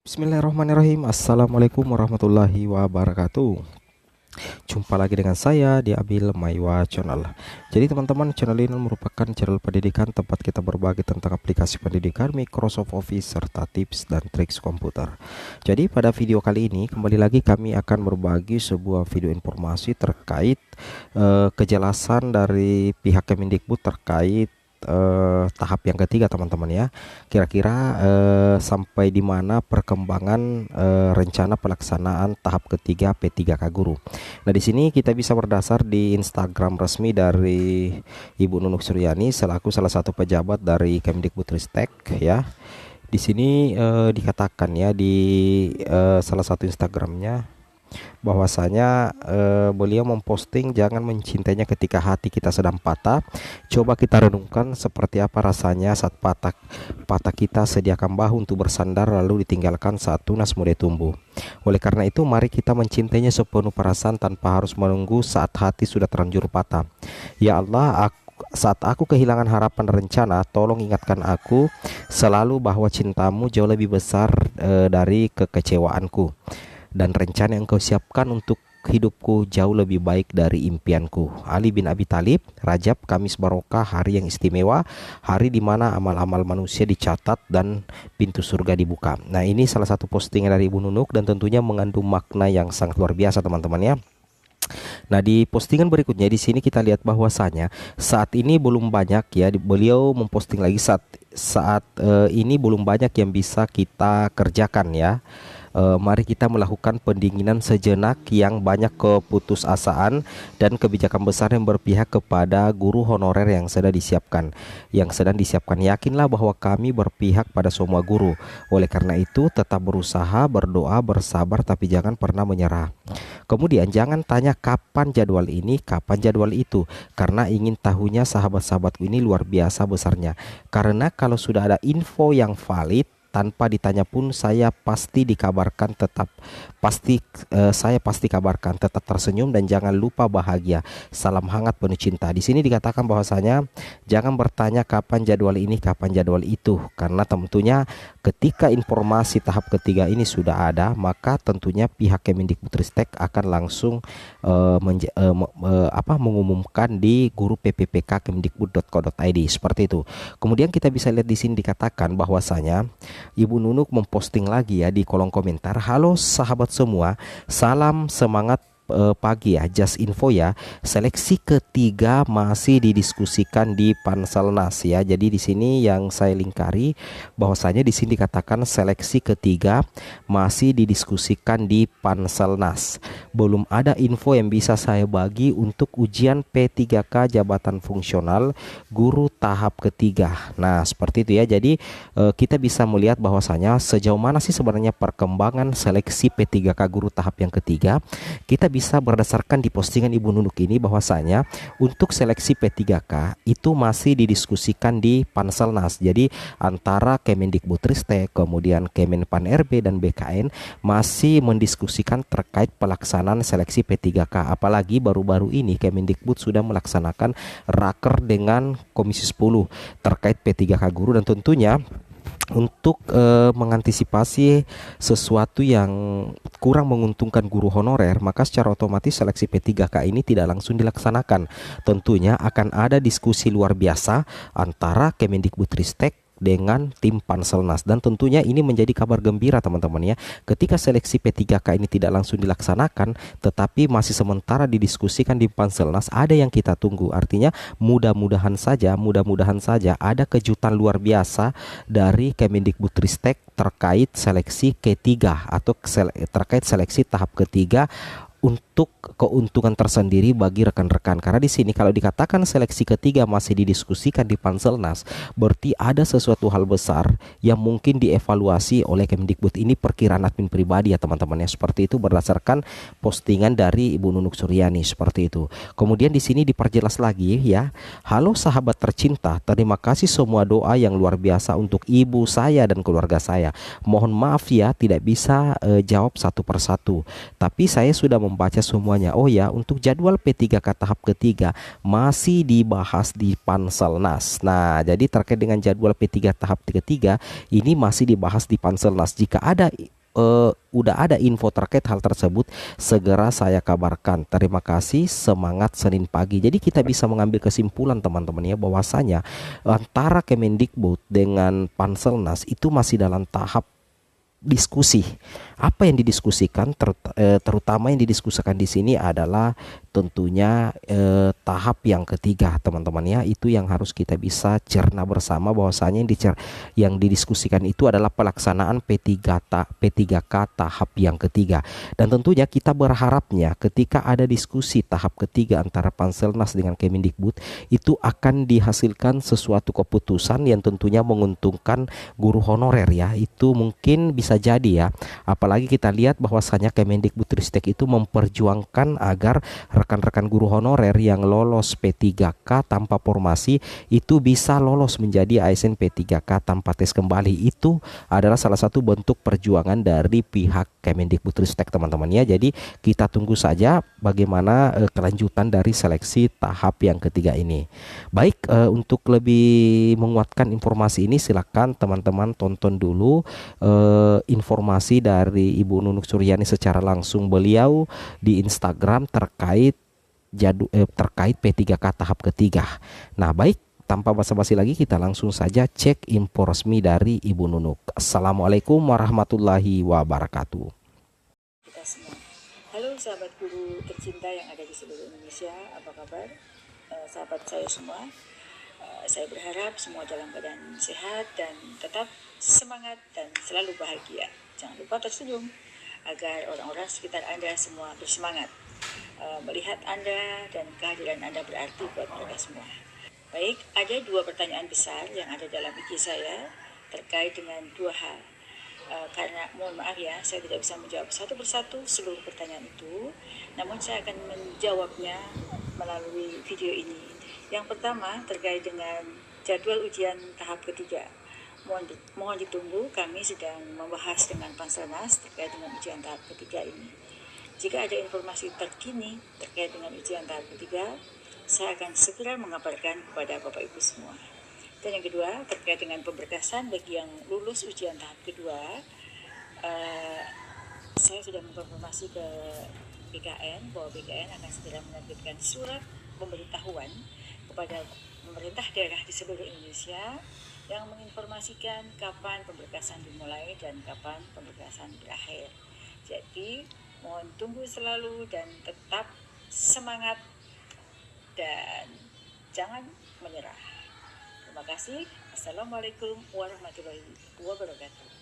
Bismillahirrahmanirrahim. Assalamualaikum warahmatullahi wabarakatuh. Jumpa lagi dengan saya di Abil Maiwa Channel. Jadi teman-teman, channel ini merupakan channel pendidikan tempat kita berbagi tentang aplikasi pendidikan, Microsoft Office, serta tips dan trik komputer. Jadi pada video kali ini kembali lagi kami akan berbagi sebuah video informasi terkait kejelasan dari pihak Kemendikbud terkait tahap yang ketiga, teman-teman ya. Kira-kira sampai di mana perkembangan rencana pelaksanaan tahap ketiga P3K Guru. Nah, di sini kita bisa berdasar di Instagram resmi dari Ibu Nunuk Suryani selaku salah satu pejabat dari Kemdikbudristek ya. Di sini dikatakan ya di salah satu Instagramnya bahwasanya beliau memposting jangan mencintainya ketika hati kita sedang patah. Coba kita renungkan seperti apa rasanya saat patah kita sediakan bahu untuk bersandar lalu ditinggalkan saat tunas mulai tumbuh. Oleh karena itu mari kita mencintainya sepenuh perasaan tanpa harus menunggu saat hati sudah terlanjur patah. Ya Allah, saat aku kehilangan harapan dan rencana, tolong ingatkan aku selalu bahwa cintamu jauh lebih besar dari kekecewaanku, dan rencana yang kau siapkan untuk hidupku jauh lebih baik dari impianku. Ali bin Abi Thalib. Rajab, Kamis Barokah, hari yang istimewa, hari di mana amal-amal manusia dicatat dan pintu surga dibuka. Nah, ini salah satu postingan dari Ibu Nunuk dan tentunya mengandung makna yang sangat luar biasa, teman-teman ya. Nah, di postingan berikutnya di sini kita lihat bahwasanya saat ini belum banyak ya, beliau memposting lagi saat ini belum banyak yang bisa kita kerjakan ya. Mari kita melakukan pendinginan sejenak yang banyak keputusasaan dan kebijakan besar yang berpihak kepada guru honorer yang sedang disiapkan. Yakinlah bahwa kami berpihak pada semua guru. Oleh karena itu tetap berusaha, berdoa, bersabar, tapi jangan pernah menyerah. Kemudian jangan tanya kapan jadwal ini, kapan jadwal itu, karena ingin tahunya sahabat-sahabatku ini luar biasa besarnya. Karena kalau sudah ada info yang valid, tanpa ditanya pun saya pasti dikabarkan, saya pasti kabarkan. Tetap tersenyum dan jangan lupa bahagia. Salam hangat penuh cinta. Di sini dikatakan bahwasanya jangan bertanya kapan jadwal ini, kapan jadwal itu, karena tentunya ketika informasi tahap ketiga ini sudah ada, maka tentunya pihak Kemendikbudristek akan langsung mengumumkan di guru PPPK kemdikbud.co.id seperti itu. Kemudian kita bisa lihat di sini dikatakan bahwasanya Ibu Nunuk memposting lagi ya di kolom komentar. Halo sahabat semua, salam semangat pagi ya, just info ya, seleksi ketiga masih didiskusikan di Panselnas ya. Jadi di sini yang saya lingkari bahwasanya di sini dikatakan seleksi ketiga masih didiskusikan di Panselnas. Belum ada info yang bisa saya bagi untuk ujian P3K jabatan fungsional guru tahap ketiga. Nah, seperti itu ya. Jadi kita bisa melihat bahwasanya sejauh mana sih sebenarnya perkembangan seleksi P3K guru tahap yang ketiga. Kita bisa berdasarkan di postingan Ibu Nunuk ini bahwasanya untuk seleksi P3K itu masih didiskusikan di Panselnas. Jadi antara Kemendikbudristek, kemudian Kemenpan RB dan BKN masih mendiskusikan terkait pelaksanaan seleksi P3K. Apalagi baru-baru ini Kemendikbud sudah melaksanakan raker dengan Komisi 10 terkait P3K guru, dan tentunya untuk mengantisipasi sesuatu yang kurang menguntungkan guru honorer, maka secara otomatis seleksi P3K ini tidak langsung dilaksanakan. Tentunya akan ada diskusi luar biasa antara Kemendikbudristek dengan tim Panselnas, dan tentunya ini menjadi kabar gembira teman-teman ya. Ketika seleksi P3K ini tidak langsung dilaksanakan tetapi masih sementara didiskusikan di Panselnas, ada yang kita tunggu. Artinya mudah-mudahan saja ada kejutan luar biasa dari Kemendikbudristek terkait seleksi ketiga atau terkait seleksi tahap ketiga untuk keuntungan tersendiri bagi rekan-rekan. Karena di sini kalau dikatakan seleksi ketiga masih didiskusikan di Panselnas, berarti ada sesuatu hal besar yang mungkin dievaluasi oleh Kemdikbud. Ini perkiraan admin pribadi ya teman-teman ya. Seperti itu berdasarkan postingan dari Ibu Nunuk Suryani seperti itu. Kemudian di sini diperjelas lagi ya. Halo sahabat tercinta, terima kasih semua doa yang luar biasa untuk ibu saya dan keluarga saya. Mohon maaf ya tidak bisa jawab satu persatu, tapi saya sudah membaca semuanya. Oh ya, untuk jadwal P3K tahap ketiga masih dibahas di Panselnas. Nah, jadi terkait dengan jadwal P3 tahap ketiga ini masih dibahas di Panselnas. Jika ada udah ada info terkait hal tersebut, segera saya kabarkan. Terima kasih, semangat Senin pagi. Jadi kita bisa mengambil kesimpulan teman-teman ya, bahwasanya antara Kemendikbud dengan Panselnas itu masih dalam tahap diskusi. Apa yang didiskusikan terutama yang didiskusikan di sini adalah tentunya tahap yang ketiga teman-teman ya, itu yang harus kita bisa cerna bersama, bahwasanya yang didiskusikan itu adalah pelaksanaan P3K tahap yang ketiga. Dan tentunya kita berharapnya ketika ada diskusi tahap ketiga antara Panselnas dengan Kemendikbud, itu akan dihasilkan sesuatu keputusan yang tentunya menguntungkan guru honorer ya. Itu mungkin bisa jadi ya, apalagi kita lihat bahwasanya Kemendikbudristek itu memperjuangkan agar rekan-rekan guru honorer yang lolos P3K tanpa formasi itu bisa lolos menjadi ASN P3K tanpa tes kembali. Itu adalah salah satu bentuk perjuangan dari pihak Kemendikbudristek teman-teman ya. Jadi kita tunggu saja bagaimana kelanjutan dari seleksi tahap yang ketiga ini. Baik, untuk lebih menguatkan informasi ini silakan teman-teman tonton dulu informasi dari Ibu Nunuk Suryani secara langsung beliau di Instagram terkait P3K tahap ketiga. Nah, baik, tanpa basa-basi lagi kita langsung saja cek info resmi dari Ibu Nunuk. Assalamualaikum warahmatullahi wabarakatuh. Kita semua. Halo sahabat guru tercinta yang ada di seluruh Indonesia, apa kabar? Sahabat saya semua, saya berharap semua dalam keadaan sehat dan tetap semangat dan selalu bahagia. Jangan lupa tersenyum agar orang-orang sekitar Anda semua bersemangat. Melihat Anda dan kehadiran Anda berarti buat mereka semua. Baik, ada 2 pertanyaan besar yang ada dalam IG saya terkait dengan 2 hal. Karena mohon maaf ya, saya tidak bisa menjawab satu persatu seluruh pertanyaan itu, namun saya akan menjawabnya melalui video ini. Yang pertama terkait dengan jadwal ujian tahap ketiga. Mohon ditunggu, kami sedang membahas dengan Panselnas terkait dengan ujian tahap ketiga ini. Jika ada informasi terkini terkait dengan ujian tahap ketiga, saya akan segera mengabarkan kepada Bapak Ibu semua. Dan yang kedua, terkait dengan pemberkasan bagi yang lulus ujian tahap kedua, saya sudah mengonfirmasi ke BKN bahwa BKN akan segera menerbitkan surat pemberitahuan kepada pemerintah daerah di seluruh Indonesia yang menginformasikan kapan pemberkasan dimulai dan kapan pemberkasan berakhir. Jadi, mohon tunggu selalu dan tetap semangat dan jangan menyerah. Terima kasih. Assalamualaikum warahmatullahi wabarakatuh.